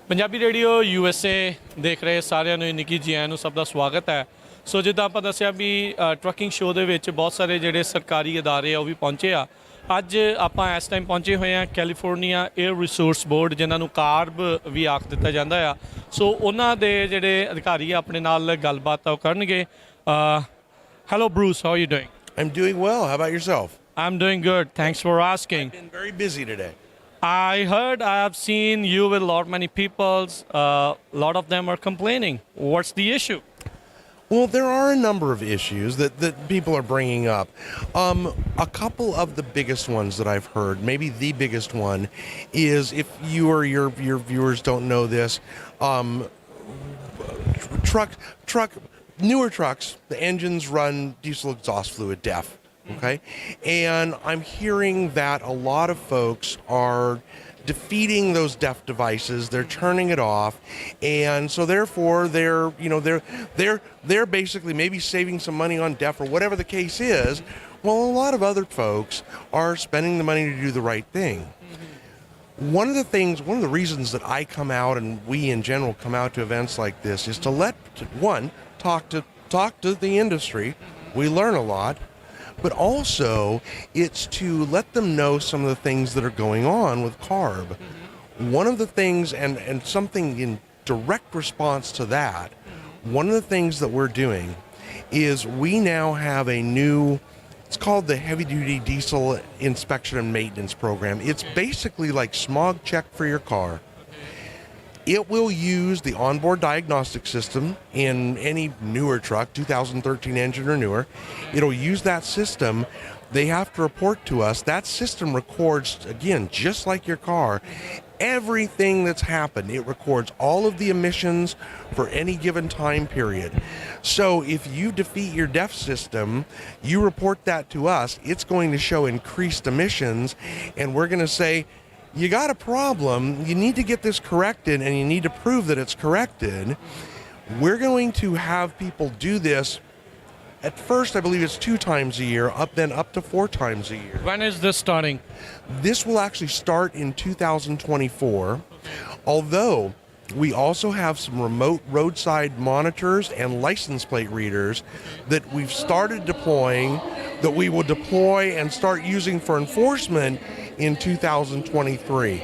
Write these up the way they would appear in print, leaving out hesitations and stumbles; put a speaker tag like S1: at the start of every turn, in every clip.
S1: Punjabi radio USA ਦੇਖ ਰਹੇ ਸਾਰਿਆਂ ਨੂੰ ਨਿੱਕੀ ਜੀ ਆਇਆਂ ਨੂੰ ਸਭ ਦਾ ਸਵਾਗਤ ਹੈ। ਸੋ ਜਿੱਦਾਂ ਆਪਾਂ ਦੱਸਿਆ ਵੀ ਟਰੱਕਿੰਗ ਸ਼ੋਅ ਦੇ ਵਿੱਚ ਬਹੁਤ ਸਾਰੇ ਜਿਹੜੇ ਸਰਕਾਰੀ ਅਦਾਰੇ ਆ ਉਹ ਵੀ ਪਹੁੰਚੇ ਆ। ਅੱਜ ਆਪਾਂ ਇਸ ਟਾਈਮ ਪਹੁੰਚੇ ਹੋਏ ਆ ਕੈਲੀਫੋਰਨੀਆ 에ਅਰ ਰਿਸੋਰਸ ਬੋਰਡ, ਜਿਨ੍ਹਾਂ ਨੂੰ ਕਾਰਬ ਵੀ ਆਖ ਦਿੱਤਾ ਜਾਂਦਾ ਆ। ਸੋ ਉਹਨਾਂ ਦੇ ਜਿਹੜੇ ਅਧਿਕਾਰੀ ਆ ਆਪਣੇ ਨਾਲ ਗੱਲਬਾਤ ਉਹ ਕਰਨਗੇ। Hello Bruce, how are you doing?
S2: I'm doing well. How about yourself?
S1: I'm doing good. Thanks for asking.
S2: I've been very busy today.
S1: I heard, I have seen you with a lot many people. A lot of them are complaining. What's the issue?
S2: Well, there are a number of issues that people are bringing up. A couple of the biggest ones that I've heard, maybe the biggest one, is if you or your viewers don't know this, newer trucks, the engines run diesel exhaust fluid DEF. Okay, and I'm hearing that a lot of folks are defeating those DEF devices. They're turning it off, and so therefore they're basically maybe saving some money on DEF or whatever the case is. Well, a lot of other folks are spending the money to do the right thing. One of the reasons that I come out and we in general come out to events like this is to talk to the industry. We learn a lot. But also, it's to let them know some of the things that are going on with carb. One of the things, and something in direct response to that, one of the things that we're doing is we now have a new, it's called the Heavy Duty Diesel Inspection and Maintenance Program. It's basically like smog check for your car. It will use the onboard diagnostic system in any newer truck, 2013 engine or newer. It'll use that system. They have to report to us. That system records, again, just like your car, everything that's happened. It records all of the emissions for any given time period. So if you defeat your DEF system, you report that to us, it's going to show increased emissions, and we're going to say, you got a problem, you need to get this corrected, and you need to prove that it's corrected. We're going to have people do this. At first, I believe it's 2 times a year, then up to 4 times a year.
S1: When is this starting?
S2: This will actually start in 2024, although we also have some remote roadside monitors and license plate readers that we've started deploying, that we will deploy and start using for enforcement in 2023.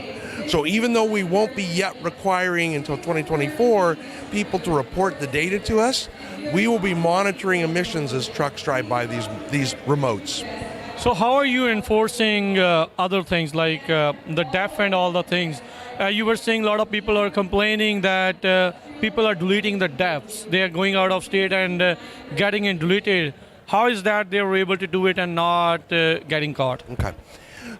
S2: So even though we won't be yet requiring until 2024 people to report the data to us, we will be monitoring emissions as trucks drive by these remotes.
S1: So how are you enforcing other things like the DEF and all the things? You were saying a lot of people are complaining that people are deleting the DEFs. They are going out of state and getting it deleted. How is that they were able to do it and not getting caught?
S2: Okay.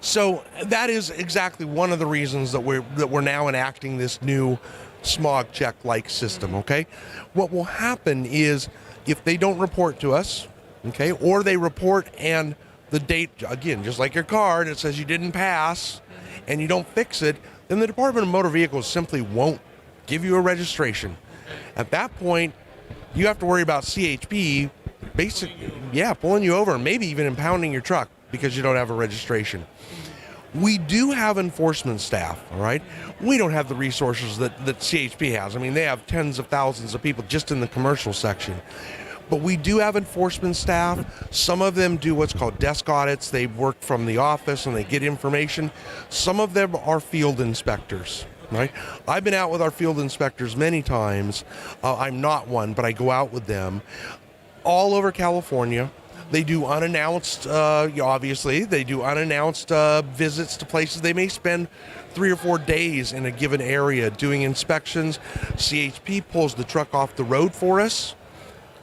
S2: So that is exactly one of the reasons that we're now enacting this new smog check-like system, okay? What will happen is if they don't report to us, okay, or they report and the date, again, just like your car, and it says you didn't pass and you don't fix it, then the Department of Motor Vehicles simply won't give you a registration. At that point, you have to worry about CHP pulling you over and maybe even impounding your truck because you don't have a registration. We do have enforcement staff, all right? We don't have the resources that CHP has. I mean, they have tens of thousands of people just in the commercial section. But we do have enforcement staff. Some of them do what's called desk audits. They work from the office and they get information. Some of them are field inspectors, right? I've been out with our field inspectors many times. I'm not one, but I go out with them all over California. They do unannounced, obviously, they do unannounced visits to places. They may spend 3 or 4 days in a given area doing inspections. CHP pulls the truck off the road for us.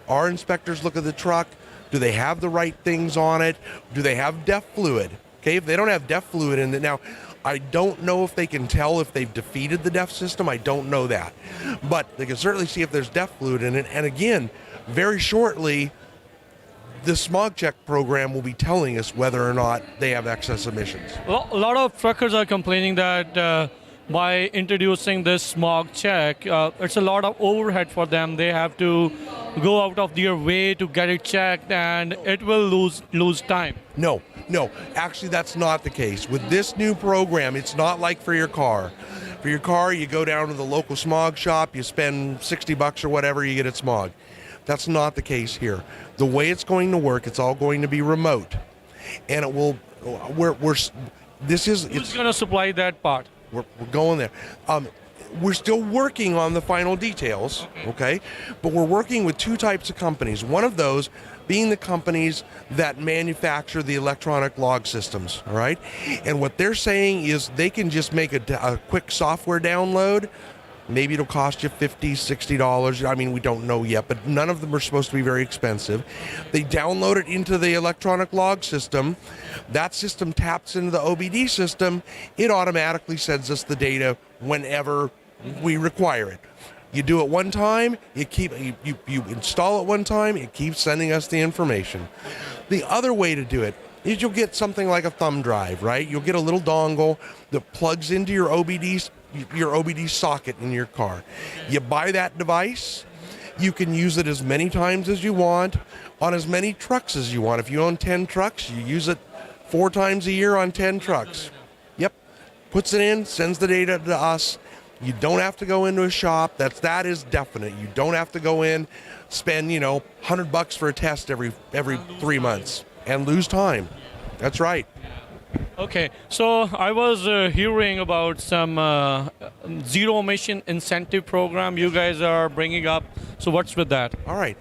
S2: Our inspectors look at the truck. Do they have the right things on it? Do they have DEF fluid? Okay, if they don't have DEF fluid in it, now, I don't know if they can tell if they've defeated the DEF system. I don't know that. But they can certainly see if there's DEF fluid in it. And again, very shortly, the smog check program will be telling us whether or not they have excess emissions.
S1: Well, a lot of truckers are complaining that by introducing this smog check, it's a lot of overhead for them. They have to go out of their way to get it checked, and it will lose time.
S2: No, actually that's not the case. With this new program, it's not like for your car. For your car, you go down to the local smog shop, you spend $60 or whatever, you get it smog. That's not the case here. The way it's going to work, it's all going to be remote, and it will.
S1: Who's going to supply that part?
S2: We're going there. We're still working on the final details, okay? But we're working with two types of companies. One of those being the companies that manufacture the electronic log systems, all right? And what they're saying is they can just make a quick software download. Maybe it'll cost you $50, $60. I mean, we don't know yet, but none of them are supposed to be very expensive. They download it into the electronic log system. That system taps into the OBD system. It automatically sends us the data whenever we require it. You do it one time, you install it one time, it keeps sending us the information. The other way to do it is you'll get something like a thumb drive, right? You'll get a little dongle that plugs into your OBD socket in your car. You buy that device, you can use it as many times as you want on as many trucks as you want. If you own 10 trucks, you use it 4 times a year on 10 trucks. Yep, puts it in, sends the data to us. You don't have to go into a shop. That is definite. You don't have to go in, spend $100 for a test every 3 months and lose time. That's right.
S1: Okay, so I was hearing about some zero-emission incentive program you guys are bringing up. So what's with that?
S2: All right.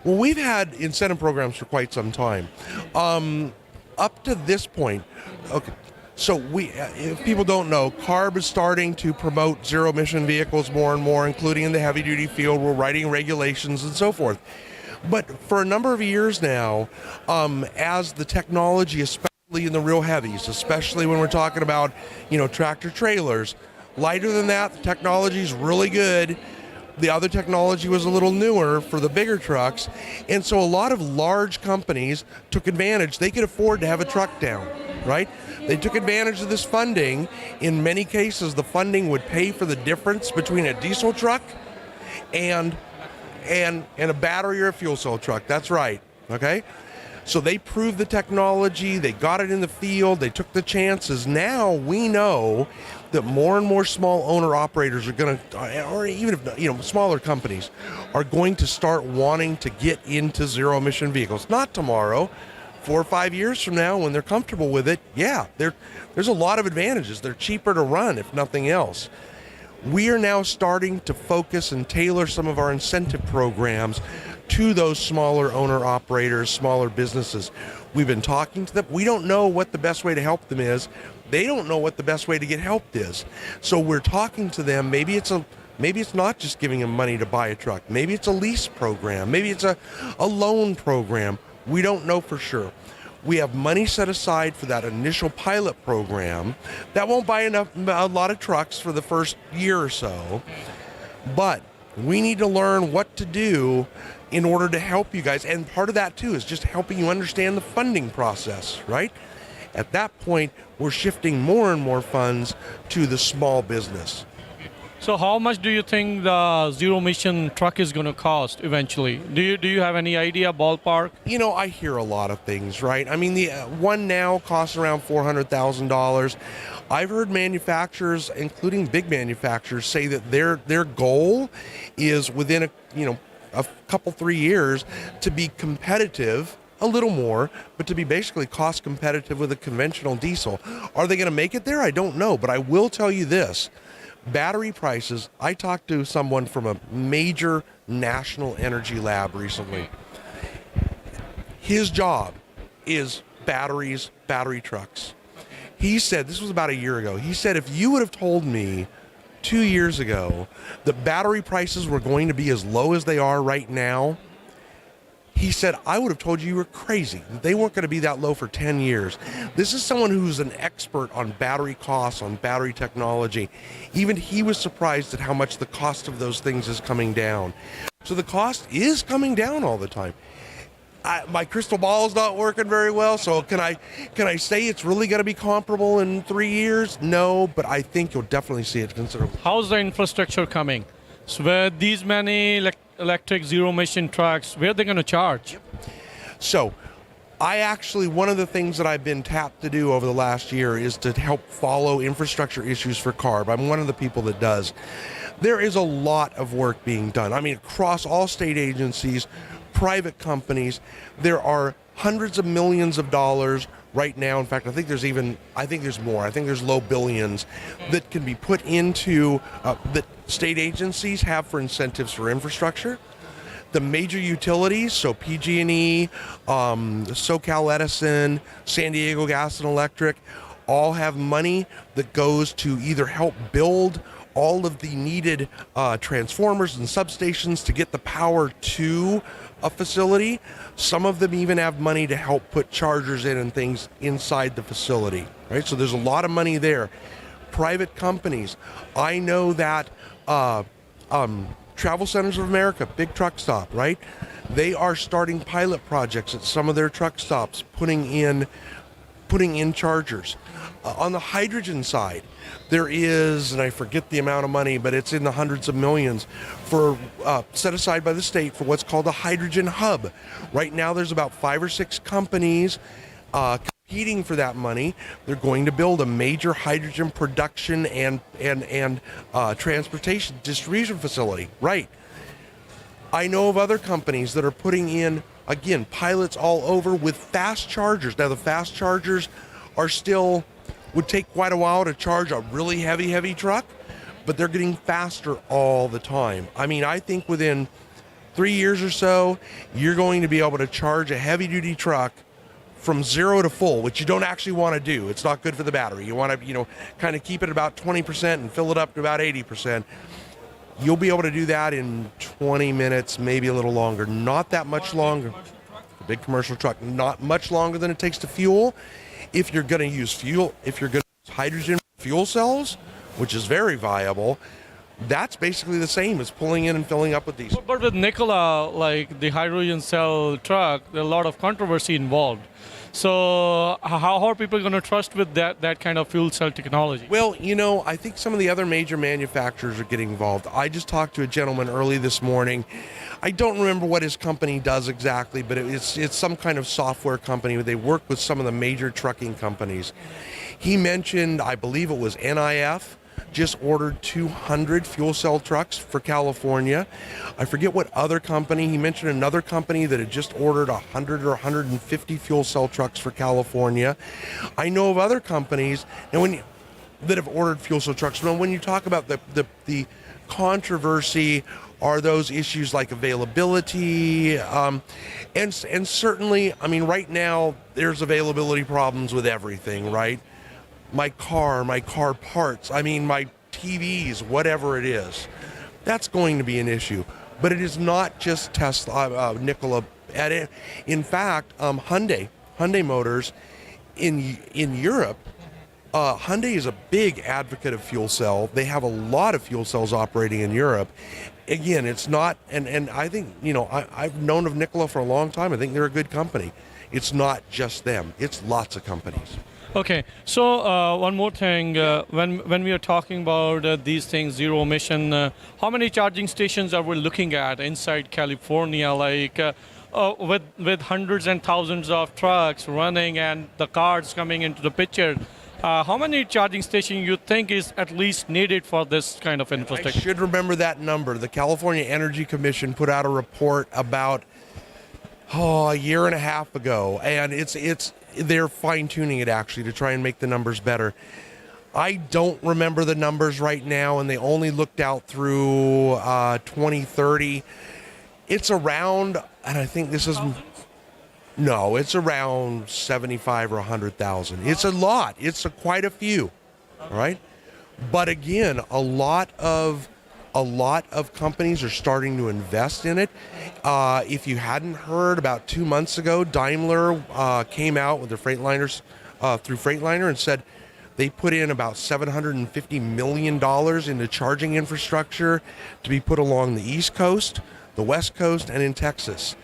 S2: Well, we've had incentive programs for quite some time. Up to this point, okay. So if people don't know, CARB is starting to promote zero-emission vehicles more and more, including in the heavy-duty field. We're writing regulations and so forth. But for a number of years now, as the technology, especially in the real heavies, especially when we're talking about, tractor trailers, lighter than that, the technology is really good. The other technology was a little newer for the bigger trucks. And so a lot of large companies took advantage. They could afford to have a truck down, right? They took advantage of this funding. In many cases, the funding would pay for the difference between a diesel truck and a battery or a fuel cell truck. That's right, okay? So they proved the technology, they got it in the field, they took the chances. Now we know that more and more small owner-operators are going to, or even if, smaller companies, are going to start wanting to get into zero-emission vehicles. Not tomorrow, 4 or 5 years from now when they're comfortable with it, yeah, there's a lot of advantages. They're cheaper to run, if nothing else. We are now starting to focus and tailor some of our incentive programs to those smaller owner-operators, smaller businesses. We've been talking to them. We don't know what the best way to help them is. They don't know what the best way to get helped is. So we're talking to them. Maybe it's not just giving them money to buy a truck. Maybe it's a lease program. Maybe it's a loan program. We don't know for sure. We have money set aside for that initial pilot program. That won't buy a lot of trucks for the first year or so. But we need to learn what to do in order to help you guys. And part of that, too, is just helping you understand the funding process, right? At that point, we're shifting more and more funds to the small business.
S1: So how much do you think the zero-emission truck is going to cost eventually? Do you have any idea, ballpark?
S2: I hear a lot of things, right? I mean, the one now costs around $400,000. I've heard manufacturers, including big manufacturers, say that their goal is within a couple, 3 years to be competitive, a little more, but to be basically cost competitive with a conventional diesel. Are they going to make it there? I don't know, but I will tell you this. Battery prices, I talked to someone from a major national energy lab recently. His job is batteries, battery trucks. He said, this was about a year ago, he said, if you would have told me 2 years ago that battery prices were going to be as low as they are right now, he said, I would have told you were crazy. They weren't going to be that low for 10 years. This is someone who's an expert on battery costs, on battery technology. Even he was surprised at how much the cost of those things is coming down. So the cost is coming down all the time. My crystal ball is not working very well, so can I say it's really going to be comparable in 3 years? No, but I think you'll definitely see it considerably.
S1: How's the infrastructure coming? So with these many electric zero-emission trucks, where are they going to charge?
S2: So one of the things that I've been tapped to do over the last year is to help follow infrastructure issues for CARB. I'm one of the people that does. There is a lot of work being done. I mean, across all state agencies, private companies, there are hundreds of millions of dollars right now. In fact, I think there's more. I think there's low billions that can be put into, that state agencies have for incentives for infrastructure. The major utilities, so PG&E, SoCal Edison, San Diego Gas and Electric, all have money that goes to either help build all of the needed transformers and substations to get the power to a facility. Some of them even have money to help put chargers in and things inside the facility, right? So there's a lot of money there. Private companies, I know that Travel Centers of America, big truck stop, right? They are starting pilot projects at some of their truck stops, putting in chargers. On the hydrogen side, there is, and I forget the amount of money, but it's in the hundreds of millions for set aside by the state for what's called a hydrogen hub. Right now, there's about 5 or 6 companies competing for that money. They're going to build a major hydrogen production and transportation distribution facility. Right. I know of other companies that are putting in, again, pilots all over with fast chargers. Now, the fast chargers would take quite a while to charge a really heavy truck, but they're getting faster all the time. I mean, I think within 3 years or so, you're going to be able to charge a heavy-duty truck from 0 to full, which you don't actually want to do. It's not good for the battery. You want to, kind of keep it about 20% and fill it up to about 80%. You'll be able to do that in 20 minutes, maybe a little longer. Not that much longer. A big commercial truck, not much longer than it takes to fuel. If you're going to use hydrogen fuel cells, which is very viable, that's basically the same as pulling in and filling up with diesel.
S1: But with Nikola, like the hydrogen cell truck, there's a lot of controversy involved. So how are people going to trust with that kind of fuel cell technology?
S2: Well, I think some of the other major manufacturers are getting involved. I just talked to a gentleman early this morning. I don't remember what his company does exactly, but it's some kind of software company. They work with some of the major trucking companies. He mentioned, I believe it was NIF, just ordered 200 fuel cell trucks for California. I forget what other company. He mentioned another company that had just ordered 100 or 150 fuel cell trucks for California. I know of other companies that have ordered fuel cell trucks. Now, when you talk about the controversy, are those issues like availability, and certainly, I mean, right now there's availability problems with everything, right? My car parts, I mean, my TVs, whatever it is, that's going to be an issue. But it is not just Tesla, Nikola. In fact, Hyundai Motors in Europe, Hyundai is a big advocate of fuel cell. They have a lot of fuel cells operating in Europe. Again, it's not, and I think, I've known of Nikola for a long time. I think they're a good company. It's not just them. It's lots of companies.
S1: Okay, so one more thing, when we are talking about these things, zero emission, how many charging stations are we looking at inside California, like with hundreds and thousands of trucks running and the cars coming into the picture? How many charging stations you think is at least needed for this kind of infrastructure?
S2: I should remember that number. The California Energy Commission put out a report about a year and a half ago, and they're fine-tuning it actually to try and make the numbers better. I don't remember the numbers right now, and they only looked out through 2030. It's around, and I think this is, no, it's around 75 or 100,000. It's a lot. It's quite a few, all right? But again, a lot of companies are starting to invest in it. If you hadn't heard, about 2 months ago, Daimler came out with their Freightliners through Freightliner and said they put in about $750 million into charging infrastructure to be put along the East Coast, the West Coast, and in Texas.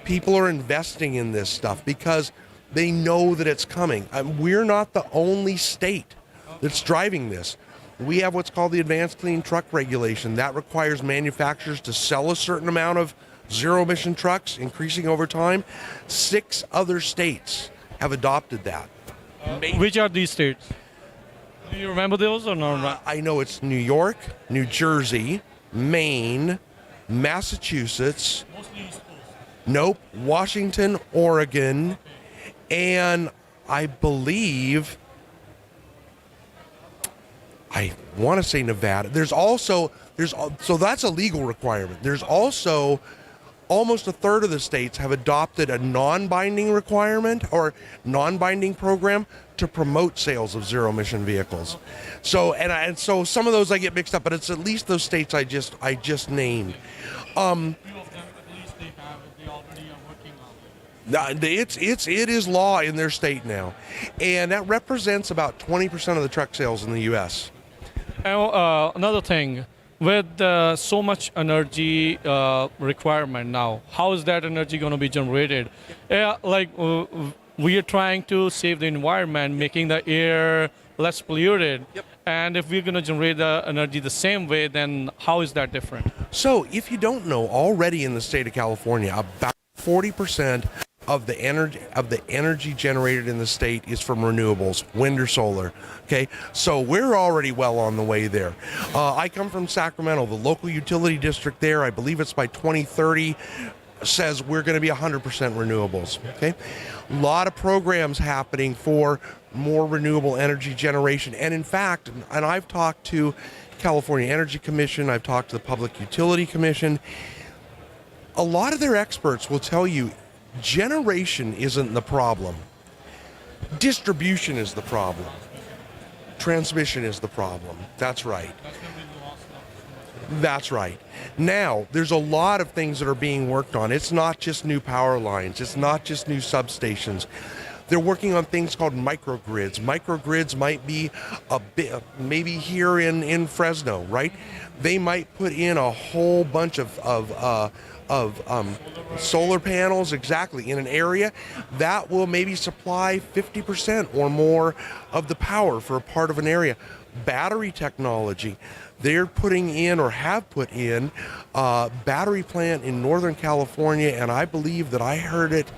S2: People are investing in this stuff because they know that it's coming. We're not the only state that's driving this. We have what's called the Advanced Clean Truck Regulation. That requires manufacturers to sell a certain amount of zero-emission trucks increasing over time. 6 other states have adopted that.
S1: Which are these states? Do you remember those or not?
S2: I know it's New York, New Jersey, Maine, Massachusetts.
S1: Mostly East Coast.
S2: Nope, Washington, Oregon, and I believe, I want to say Nevada. So that's a legal requirement. There's also almost a third of the states have adopted a non-binding requirement or non-binding program to promote sales of zero-emission vehicles. So and so some of those I get mixed up, but it's at least those states I just named.
S1: Few of them, at least they have it. They already are working on it.
S2: It is law in their state now, and that represents about 20% of the truck sales in the U.S.
S1: Now, another thing, with so much energy requirement now, how is that energy going to be generated? We are trying to save the environment, making the air less polluted.
S2: Yep.
S1: And if we're going to generate the energy the same way, then how is that different?
S2: So, if you don't know, already in the state of California, about 40% of the energy generated in the state is from renewables, wind or solar. Okay, so we're already well on the way there. I come from Sacramento, the local utility district there. I believe it's by 2030 says we're going to be 100% renewables. Okay, a lot of programs happening for more renewable energy generation, and in fact, and I've talked to California Energy Commission, I've talked to the Public Utility Commission. A lot of their experts will tell you generation isn't the problem. Distribution is the problem. Transmission is the problem. That's right. That's right. Now, there's a lot of things that are being worked on. It's not just new power lines. It's not just new substations. They're working on things called microgrids. Microgrids might be a bit, maybe here in Fresno, right? They might put in a whole bunch of solar panels, exactly, in an area that will maybe supply 50% or more of the power for a part of an area. Battery technology, they're putting in or have put in a battery plant in Northern California, and I believe that I heard it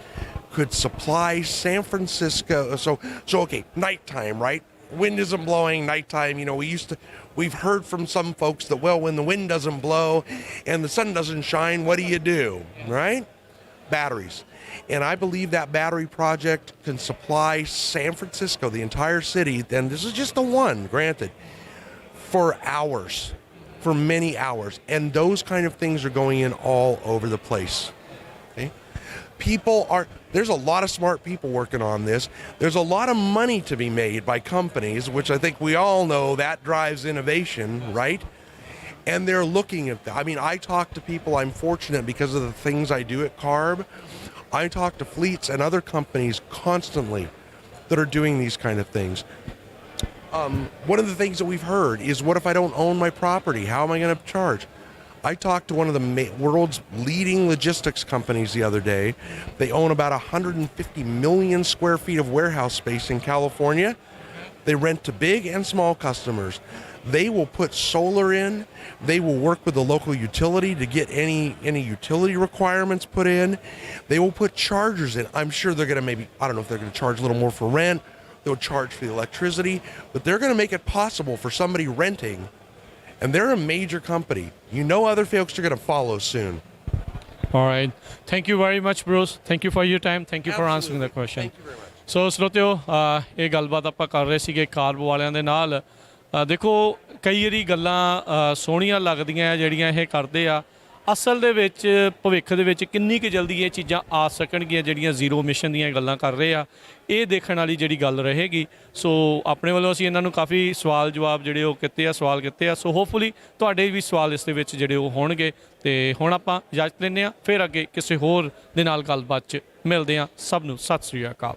S2: could supply San Francisco. So okay, nighttime, right? Wind isn't blowing, nighttime, we've heard from some folks that, well, when the wind doesn't blow and the sun doesn't shine, what do? Right? Batteries. And I believe that battery project can supply San Francisco, the entire city, and this is just the one, granted, for hours, for many hours. And those kind of things are going in all over the place. Okay? There's a lot of smart people working on this. There's a lot of money to be made by companies, which I think we all know that drives innovation, right? And they're looking at that. I mean, I talk to people, I'm fortunate because of the things I do at Carb. I talk to fleets and other companies constantly that are doing these kind of things. One of the things that we've heard is, what if I don't own my property? How am I going to charge? I talked to one of the world's leading logistics companies the other day. They own about 150 million square feet of warehouse space in California. They rent to big and small customers. They will put solar in. They will work with the local utility to get any utility requirements put in. They will put chargers in. I'm sure they're going to I don't know if they're going to charge a little more for rent. They'll charge for the electricity, but they're going to make it possible for somebody renting. And they're a major company. Other folks are going to follow soon.
S1: All right. Thank you very much, Bruce. Thank you for your time. Thank you for answering the question.
S2: Thank you very much.
S1: ਸੋ ਸਰੋਤਿਓ ਇਹ ਗੱਲਬਾਤ ਆਪਾਂ ਕਰ ਰਹੇ ਸੀਗੇ carb ਵਾਲਿਆਂ ਦੇ ਨਾਲ। ਦੇਖੋ ਕਈ ਵਾਰੀ ਗੱਲਾਂ ਸੋਹਣੀਆਂ ਲੱਗਦੀਆਂ ਜਿਹੜੀਆਂ ਇਹ ਕਰਦੇ ਆ, ਅਸਲ ਦੇ ਵਿੱਚ ਭਵਿੱਖ ਦੇ ਵਿੱਚ ਕਿੰਨੀ ਕੁ ਜਲਦੀ ਇਹ ਚੀਜ਼ਾਂ ਆ ਸਕਣਗੀਆਂ ਜਿਹੜੀਆਂ ਜ਼ੀਰੋ ਐਮਿਸ਼ਨ ਦੀਆਂ ਗੱਲਾਂ ਕਰ ਰਹੇ ਆ, ਇਹ ਦੇਖਣ ਵਾਲੀ ਜਿਹੜੀ ਗੱਲ ਰਹੇਗੀ। ਸੋ ਆਪਣੇ ਵੱਲੋਂ ਅਸੀਂ ਇਹਨਾਂ ਨੂੰ ਕਾਫੀ ਸਵਾਲ ਜਵਾਬ ਜਿਹੜੇ ਉਹ ਸਵਾਲ ਕੀਤੇ ਆ। ਸੋ ਹੋਪਫੁਲੀ ਤੁਹਾਡੇ ਵੀ ਸਵਾਲ ਇਸ ਦੇ ਵਿੱਚ ਜਿਹੜੇ ਉਹ ਹੋਣਗੇ। ਤੇ ਹੁਣ ਆਪਾਂ ਇਜਾਜ਼ਤ ਲੈਂਦੇ ਹਾਂ, ਫਿਰ ਅੱਗੇ ਕਿਸੇ ਹੋਰ ਦੇ ਨਾਲ ਗੱਲਬਾਤ 'ਚ ਮਿਲਦੇ ਹਾਂ। ਸਭ ਨੂੰ ਸਤਿ ਸ੍ਰੀ ਅਕਾਲ।